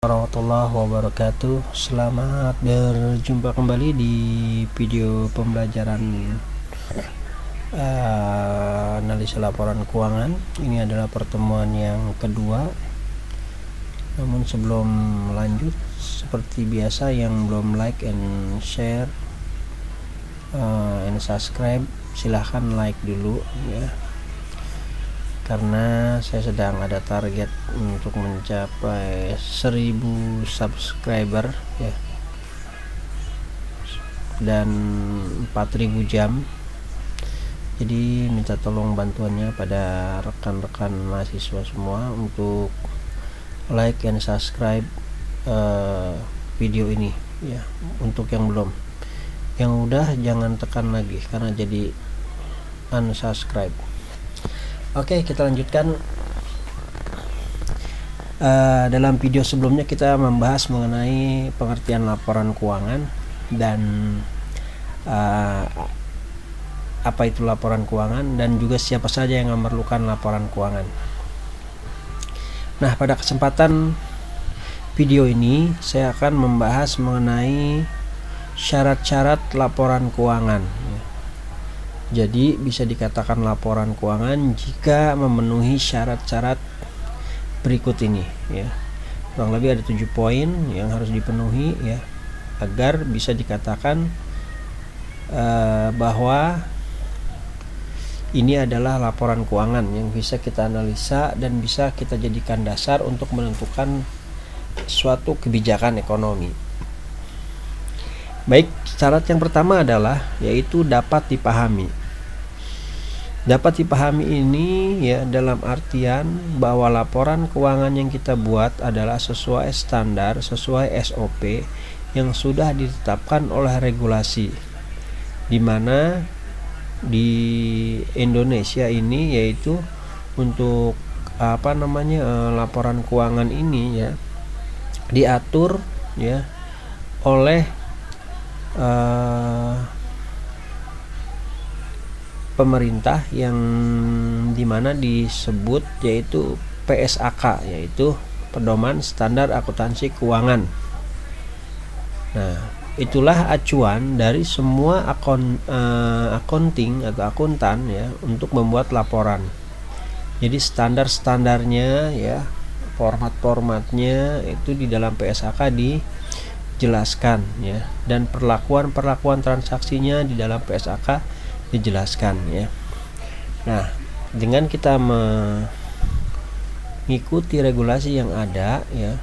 Warahmatullahi wabarakatuh. Selamat berjumpa kembali di video pembelajaran analisa laporan keuangan. Ini adalah pertemuan yang kedua. Namun sebelum lanjut, seperti biasa yang belum like and share and subscribe, silahkan like dulu ya, karena saya sedang ada target untuk mencapai 1000 subscriber ya, dan 4000 jam. Jadi minta tolong bantuannya pada rekan-rekan mahasiswa semua untuk like and subscribe video ini ya. Untuk yang belum, yang udah jangan tekan lagi karena jadi unsubscribe. Oke, kita lanjutkan. Dalam video sebelumnya kita membahas mengenai pengertian laporan keuangan dan apa itu laporan keuangan, dan juga siapa saja yang memerlukan laporan keuangan. Nah, pada kesempatan video ini saya akan membahas mengenai syarat-syarat laporan keuangan. Jadi bisa dikatakan laporan keuangan jika memenuhi syarat-syarat berikut ini ya. Kurang lebih ada 7 poin yang harus dipenuhi ya, agar bisa dikatakan bahwa ini adalah laporan keuangan yang bisa kita analisa dan bisa kita jadikan dasar untuk menentukan suatu kebijakan ekonomi. Baik, syarat yang pertama adalah yaitu dapat dipahami. Dapat dipahami ini ya dalam artian bahwa laporan keuangan yang kita buat adalah sesuai standar, sesuai SOP yang sudah ditetapkan oleh regulasi, di mana di Indonesia ini yaitu untuk laporan keuangan ini ya diatur ya oleh pemerintah yang dimana disebut yaitu PSAK, yaitu Pedoman Standar Akuntansi Keuangan. Nah, itulah acuan dari semua accounting atau akuntan ya untuk membuat laporan. Jadi standar-standarnya ya, format-formatnya itu di dalam PSAK dijelaskan ya, dan perlakuan transaksinya di dalam PSAK dijelaskan ya. Nah, dengan kita mengikuti regulasi yang ada ya,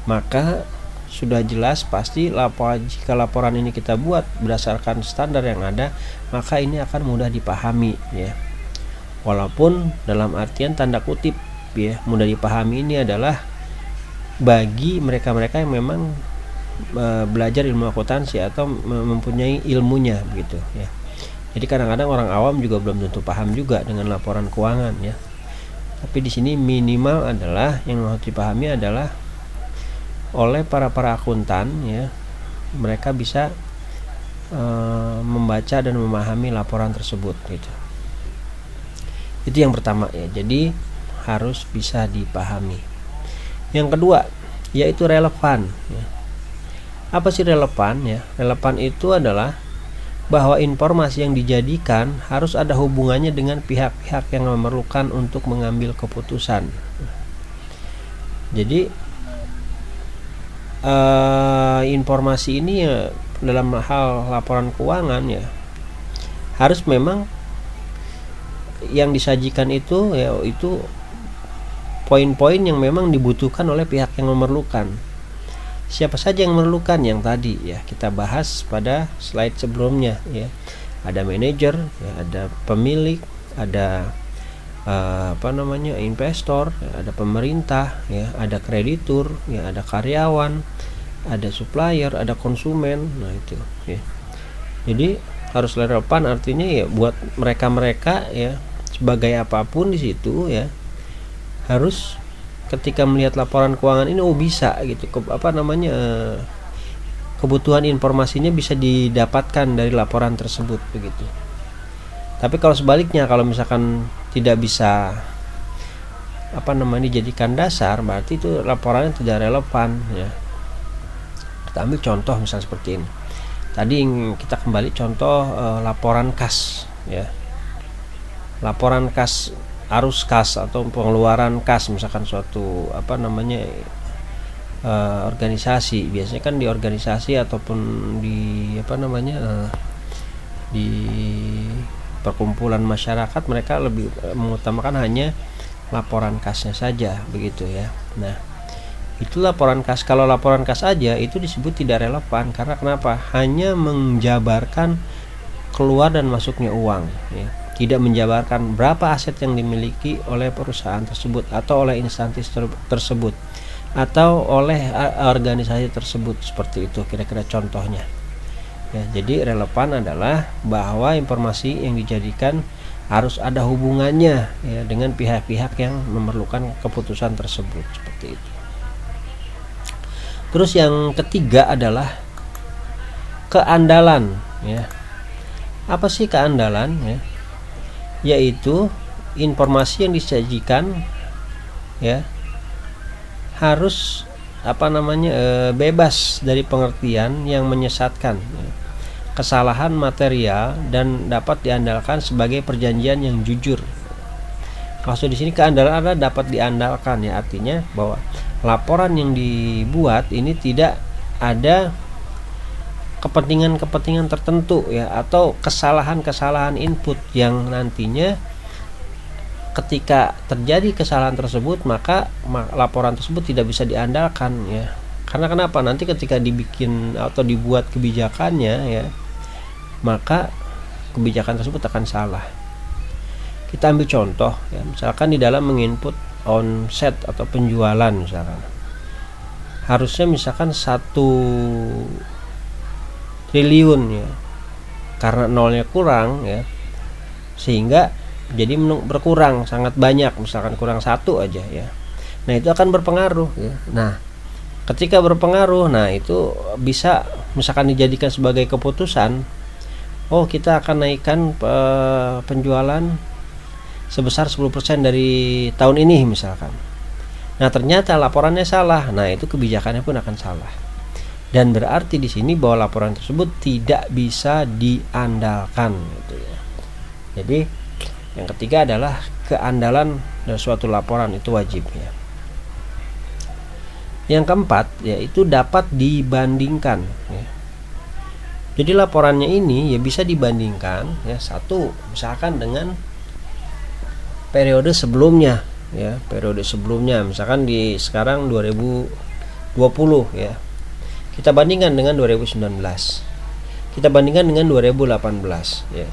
maka sudah jelas pasti jika laporan ini kita buat berdasarkan standar yang ada, maka ini akan mudah dipahami ya. Walaupun dalam artian tanda kutip ya, mudah dipahami ini adalah bagi mereka-mereka yang memang belajar ilmu akuntansi atau mempunyai ilmunya begitu ya. Jadi kadang-kadang orang awam juga belum tentu paham juga dengan laporan keuangan ya. Tapi di sini minimal adalah yang harus dipahami adalah oleh para akuntan ya, mereka bisa membaca dan memahami laporan tersebut gitu. Itu yang pertama ya. Jadi harus bisa dipahami. Yang kedua yaitu relevan ya. Apa sih relevan ya? Relevan itu adalah bahwa informasi yang dijadikan harus ada hubungannya dengan pihak-pihak yang memerlukan untuk mengambil keputusan. Jadi informasi ini ya dalam hal laporan keuangan ya harus memang yang disajikan itu ya itu poin-poin yang memang dibutuhkan oleh pihak yang memerlukan. Siapa saja yang memerlukan? Yang tadi ya kita bahas pada slide sebelumnya ya. Ada manajer ya, ada pemilik, ada investor ya, ada pemerintah ya, ada kreditur ya, ada karyawan, ada supplier, ada konsumen. Nah itu ya. Jadi harus relevan, artinya ya buat mereka ya sebagai apapun di situ ya, harus ketika melihat laporan keuangan ini bisa gitu kebutuhan informasinya bisa didapatkan dari laporan tersebut begitu. Tapi kalau sebaliknya, kalau misalkan tidak bisa dijadikan dasar, berarti itu laporannya tidak relevan ya. Kita ambil contoh misal seperti ini. Tadi kita kembali contoh laporan kas ya. Laporan kas, arus kas atau pengeluaran kas, misalkan suatu organisasi. Biasanya kan di organisasi ataupun di di perkumpulan masyarakat, mereka lebih mengutamakan hanya laporan kasnya saja, begitu ya. Nah, itu laporan kas. Kalau laporan kas aja itu disebut tidak relevan, karena kenapa? Hanya menjabarkan keluar dan masuknya uang ya. Tidak menjabarkan berapa aset yang dimiliki oleh perusahaan tersebut atau oleh instansi tersebut atau oleh organisasi tersebut. Seperti itu kira-kira contohnya ya. Jadi relevan adalah bahwa informasi yang dijadikan harus ada hubungannya ya dengan pihak-pihak yang memerlukan keputusan tersebut, seperti itu. Terus yang ketiga adalah keandalan ya. Apa sih keandalan ya? Yaitu informasi yang disajikan ya harus bebas dari pengertian yang menyesatkan ya, kesalahan material, dan dapat diandalkan sebagai perjanjian yang jujur. Maksud di sini keandalan adalah dapat diandalkan ya, artinya bahwa laporan yang dibuat ini tidak ada kepentingan tertentu ya, atau kesalahan input yang nantinya ketika terjadi kesalahan tersebut maka laporan tersebut tidak bisa diandalkan ya. Karena kenapa? Nanti ketika dibikin atau dibuat kebijakannya ya, maka kebijakan tersebut akan salah. Kita ambil contoh ya, misalkan di dalam menginput omset atau penjualan misalkan, harusnya misalkan 1 triliun ya, karena nolnya kurang ya, sehingga jadi berkurang sangat banyak, misalkan kurang 1 aja ya. Nah itu akan berpengaruh ya. Nah ketika berpengaruh, nah itu bisa misalkan dijadikan sebagai keputusan, oh kita akan naikkan penjualan sebesar 10% dari tahun ini misalkan. Nah ternyata laporannya salah, nah itu kebijakannya pun akan salah. Dan berarti di sini bahwa laporan tersebut tidak bisa diandalkan gitu ya. Jadi yang ketiga adalah keandalan dari suatu laporan itu wajib ya. Yang keempat yaitu dapat dibandingkan ya. Jadi laporannya ini ya bisa dibandingkan ya, satu misalkan dengan periode sebelumnya ya, misalkan di sekarang 2020 ya. Kita bandingkan dengan 2019. Kita bandingkan dengan 2018 ya.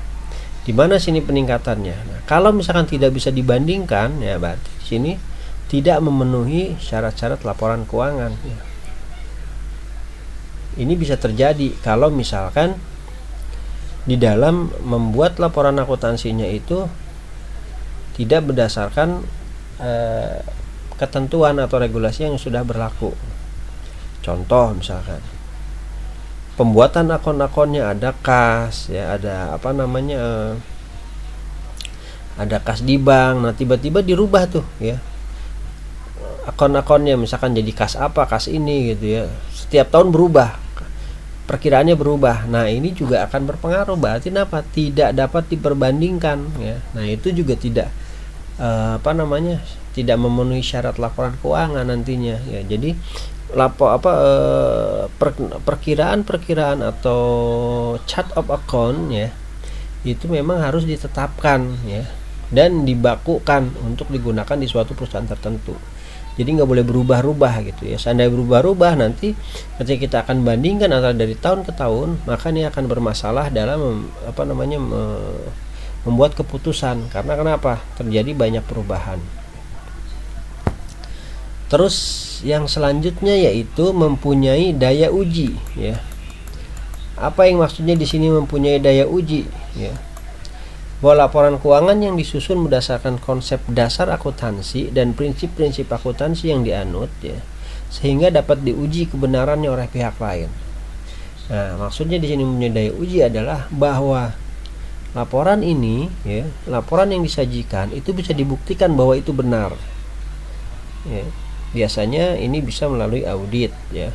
Di mana sini peningkatannya? Nah, kalau misalkan tidak bisa dibandingkan ya, berarti di sini tidak memenuhi syarat-syarat laporan keuangan ya. Ini bisa terjadi kalau misalkan di dalam membuat laporan akuntansinya itu tidak berdasarkan ketentuan atau regulasi yang sudah berlaku. Contoh misalkan pembuatan akun-akunnya ada kas ya, ada ada kas di bank. Nah tiba-tiba dirubah tuh ya akun-akunnya, misalkan jadi kas apa, kas ini gitu ya, setiap tahun berubah, perkiraannya berubah. Nah ini juga akan berpengaruh, berarti apa? Tidak dapat diperbandingkan ya. Nah itu juga tidak tidak memenuhi syarat laporan keuangan nantinya ya. Jadi perkiraan atau chart of account ya itu memang harus ditetapkan ya dan dibakukan untuk digunakan di suatu perusahaan tertentu. Jadi nggak boleh berubah-ubah gitu ya. Seandainya berubah-ubah, nanti ketika kita akan bandingkan antara dari tahun ke tahun, maka ini akan bermasalah dalam membuat keputusan. Karena kenapa? Terjadi banyak perubahan. Terus yang selanjutnya yaitu mempunyai daya uji ya. Apa yang maksudnya di sini mempunyai daya uji ya? Bahwa laporan keuangan yang disusun berdasarkan konsep dasar akuntansi dan prinsip-prinsip akuntansi yang dianut ya, sehingga dapat diuji kebenarannya oleh pihak lain. Nah, maksudnya di sini mempunyai daya uji adalah bahwa laporan ini ya, laporan yang disajikan itu bisa dibuktikan bahwa itu benar. ya, biasanya ini bisa melalui audit ya,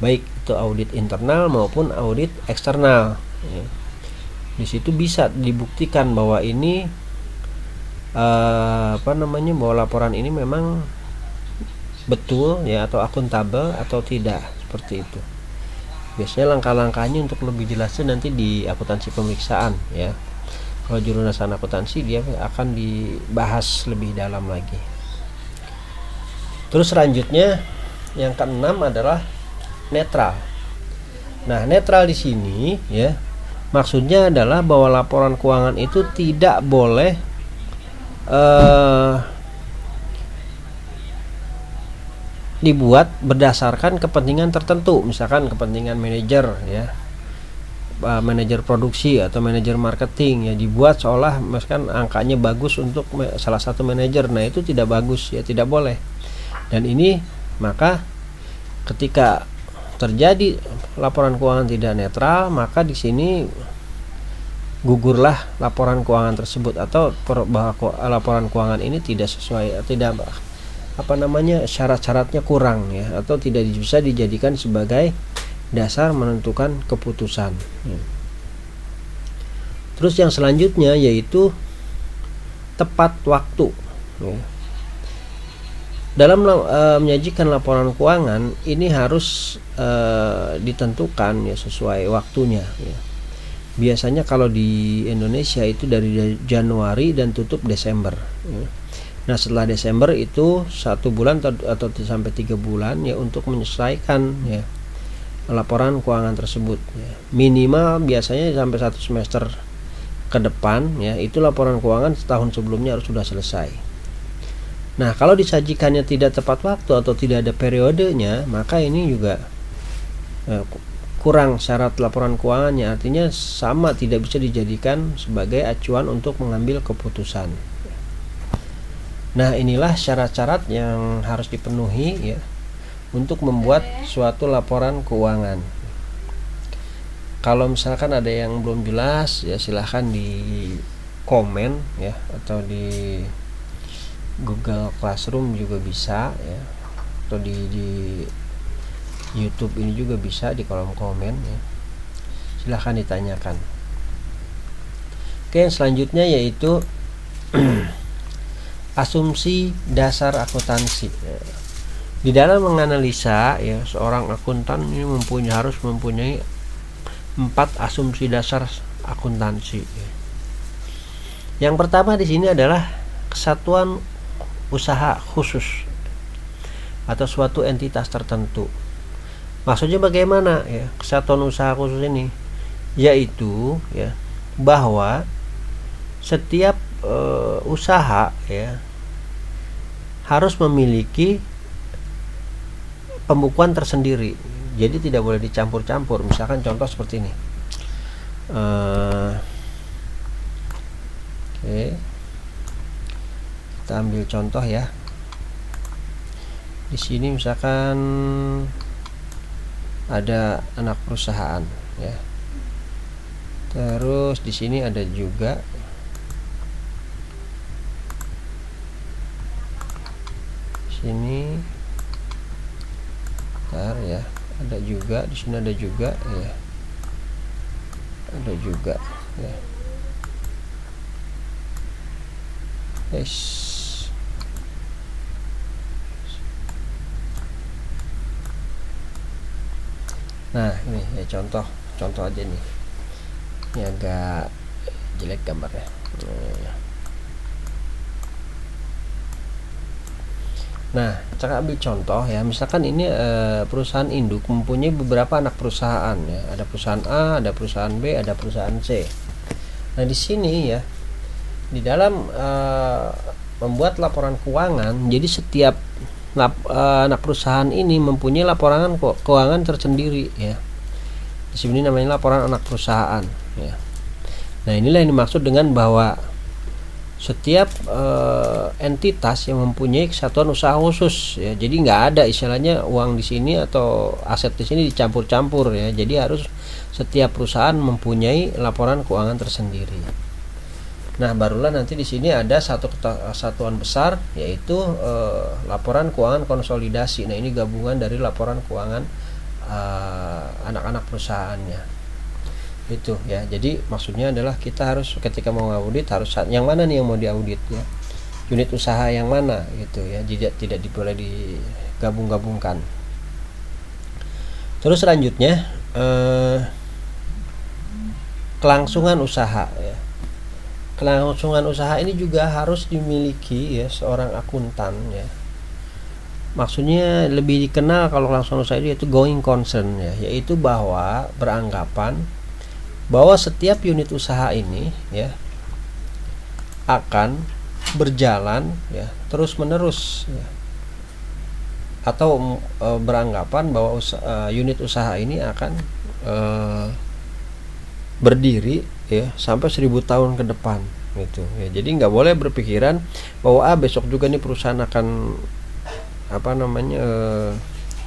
baik itu audit internal maupun audit eksternal ya. Di situ bisa dibuktikan bahwa ini bahwa laporan ini memang betul ya, atau akuntabel atau tidak, seperti itu. Biasanya langkah-langkahnya untuk lebih jelasnya nanti di akuntansi pemeriksaan ya. Kalau jurusan akuntansi dia akan dibahas lebih dalam lagi. Terus selanjutnya yang keenam adalah netral. Nah, netral di sini ya, maksudnya adalah bahwa laporan keuangan itu tidak boleh dibuat berdasarkan kepentingan tertentu, misalkan kepentingan manajer ya, manajer produksi atau manajer marketing ya, dibuat seolah misalkan angkanya bagus untuk salah satu manajer. Nah, itu tidak bagus ya, tidak boleh. Dan ini maka ketika terjadi laporan keuangan tidak netral, maka di sini gugurlah laporan keuangan tersebut, atau bahwa laporan keuangan ini tidak sesuai, tidak syarat-syaratnya kurang ya, atau tidak bisa dijadikan sebagai dasar menentukan keputusan. Terus yang selanjutnya yaitu tepat waktu ya. Dalam menyajikan laporan keuangan ini harus ditentukan ya sesuai waktunya ya. Biasanya kalau di Indonesia itu dari Januari dan tutup Desember ya. Nah, setelah Desember itu 1 bulan atau sampai 3 bulan ya untuk menyelesaikan ya laporan keuangan tersebut ya. Minimal biasanya sampai 1 semester ke depan ya, itu laporan keuangan setahun sebelumnya harus sudah selesai. Nah, kalau disajikannya tidak tepat waktu atau tidak ada periodenya, maka ini juga kurang syarat laporan keuangannya, artinya sama tidak bisa dijadikan sebagai acuan untuk mengambil keputusan. Nah, inilah syarat-syarat yang harus dipenuhi ya untuk membuat suatu laporan keuangan. Kalau misalkan ada yang belum jelas ya, silahkan di komen ya, atau di Google Classroom juga bisa ya, atau di YouTube ini juga bisa, di kolom komen ya. Silahkan ditanyakan. Oke, yang selanjutnya yaitu asumsi dasar akuntansi. Di dalam menganalisa ya, seorang akuntan ini harus mempunyai 4 asumsi dasar akuntansi. Yang pertama di sini adalah kesatuan usaha khusus atau suatu entitas tertentu. Maksudnya bagaimana ya kesatuan usaha khusus ini? Yaitu ya bahwa setiap usaha ya harus memiliki pembukuan tersendiri, jadi tidak boleh dicampur-campur. Misalkan contoh seperti ini, oke, kita ambil contoh ya. Di sini misalkan ada anak perusahaan ya, terus di sini ada juga sini ya, ada juga di sini, ada juga ya, ada juga ya. Yes. Nah, ini ya contoh aja nih. Ini agak jelek gambarnya. Nah, cara ambil contoh ya, misalkan ini perusahaan induk mempunyai beberapa anak perusahaan ya. Ada perusahaan A, ada perusahaan B, ada perusahaan C. Nah, di sini ya, di dalam membuat laporan keuangan, jadi setiap anak perusahaan ini mempunyai laporan keuangan tersendiri ya. Di sini namanya laporan anak perusahaan ya. Nah, inilah yang dimaksud dengan bahwa setiap entitas yang mempunyai kesatuan usaha khusus ya, jadi nggak ada istilahnya uang di sini atau aset di sini dicampur-campur ya. Jadi harus setiap perusahaan mempunyai laporan keuangan tersendiri. Nah, barulah nanti di sini ada satu satuan besar, yaitu laporan keuangan konsolidasi. Nah, ini gabungan dari laporan keuangan anak-anak perusahaannya. Itu ya. Jadi maksudnya adalah kita harus ketika mau audit harus yang mana nih yang mau diaudit ya. Unit usaha yang mana gitu ya. Tidak boleh digabung-gabungkan. Terus selanjutnya kelangsungan usaha ya. Kelangsungan usaha ini juga harus dimiliki ya seorang akuntan ya. Maksudnya lebih dikenal kalau kelangsungan usaha itu yaitu going concern ya, yaitu bahwa beranggapan bahwa setiap unit usaha ini ya akan berjalan ya terus menerus ya. Atau beranggapan bahwa unit usaha ini akan berdiri ya sampai 1000 tahun ke depan gitu ya. Jadi nggak boleh berpikiran bahwa besok juga nih perusahaan akan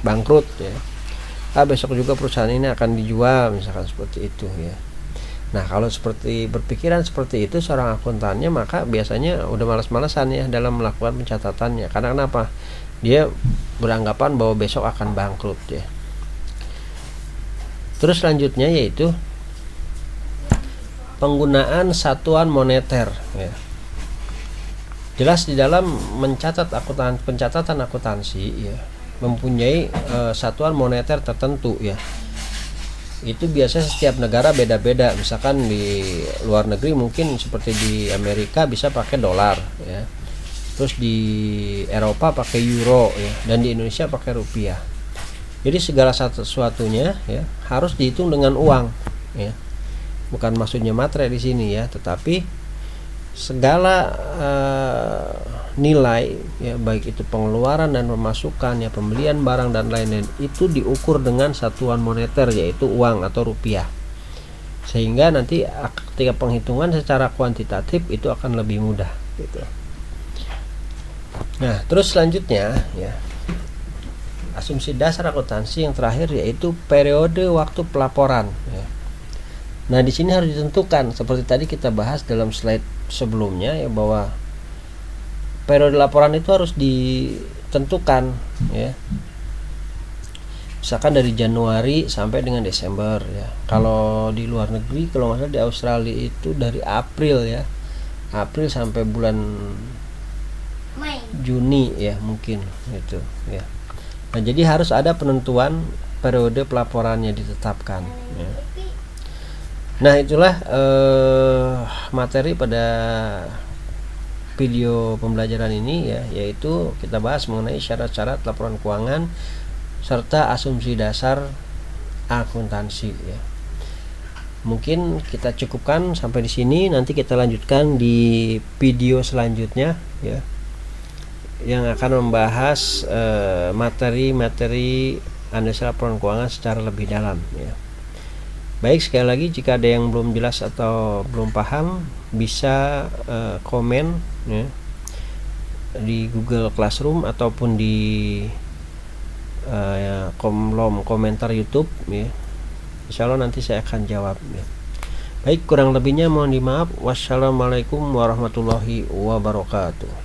bangkrut ya. Besok juga perusahaan ini akan dijual misalkan seperti itu ya. Nah, kalau seperti berpikiran seperti itu seorang akuntannya, maka biasanya udah malas-malasan ya dalam melakukan pencatatannya. Karena kenapa? Dia beranggapan bahwa besok akan bangkrut ya. Terus selanjutnya yaitu penggunaan satuan moneter ya. Jelas di dalam pencatatan akuntansi ya mempunyai satuan moneter tertentu ya. Itu biasanya setiap negara beda-beda. Misalkan di luar negeri mungkin seperti di Amerika bisa pakai dolar ya. Terus di Eropa pakai euro ya, dan di Indonesia pakai rupiah. Jadi segala sesuatunya ya harus dihitung dengan uang ya. Bukan maksudnya materai di sini ya, tetapi segala nilai ya, baik itu pengeluaran dan pemasukan ya, pembelian barang dan lain-lain, itu diukur dengan satuan moneter yaitu uang atau rupiah. Sehingga nanti ketika penghitungan secara kuantitatif itu akan lebih mudah gitu. Nah, terus selanjutnya ya, asumsi dasar akuntansi yang terakhir yaitu periode waktu pelaporan ya. Nah, di sini harus ditentukan seperti tadi kita bahas dalam slide sebelumnya ya, bahwa periode laporan itu harus ditentukan ya. Misalkan dari Januari sampai dengan Desember ya. Kalau di luar negeri, kalau nggak salah di Australia itu dari April ya. April sampai bulan Juni ya mungkin gitu ya. Nah, jadi harus ada penentuan periode pelaporannya ditetapkan ya. Nah, itulah materi pada video pembelajaran ini ya, yaitu kita bahas mengenai syarat-syarat laporan keuangan serta asumsi dasar akuntansi ya. Mungkin kita cukupkan sampai di sini, nanti kita lanjutkan di video selanjutnya ya, yang akan membahas materi-materi analisa laporan keuangan secara lebih dalam ya. Baik, sekali lagi jika ada yang belum jelas atau belum paham bisa komen ya, di Google Classroom ataupun di kolom komentar YouTube ya. Insya Allah nanti saya akan jawab ya. Baik, kurang lebihnya mohon dimaaf. Wassalamualaikum warahmatullahi wabarakatuh.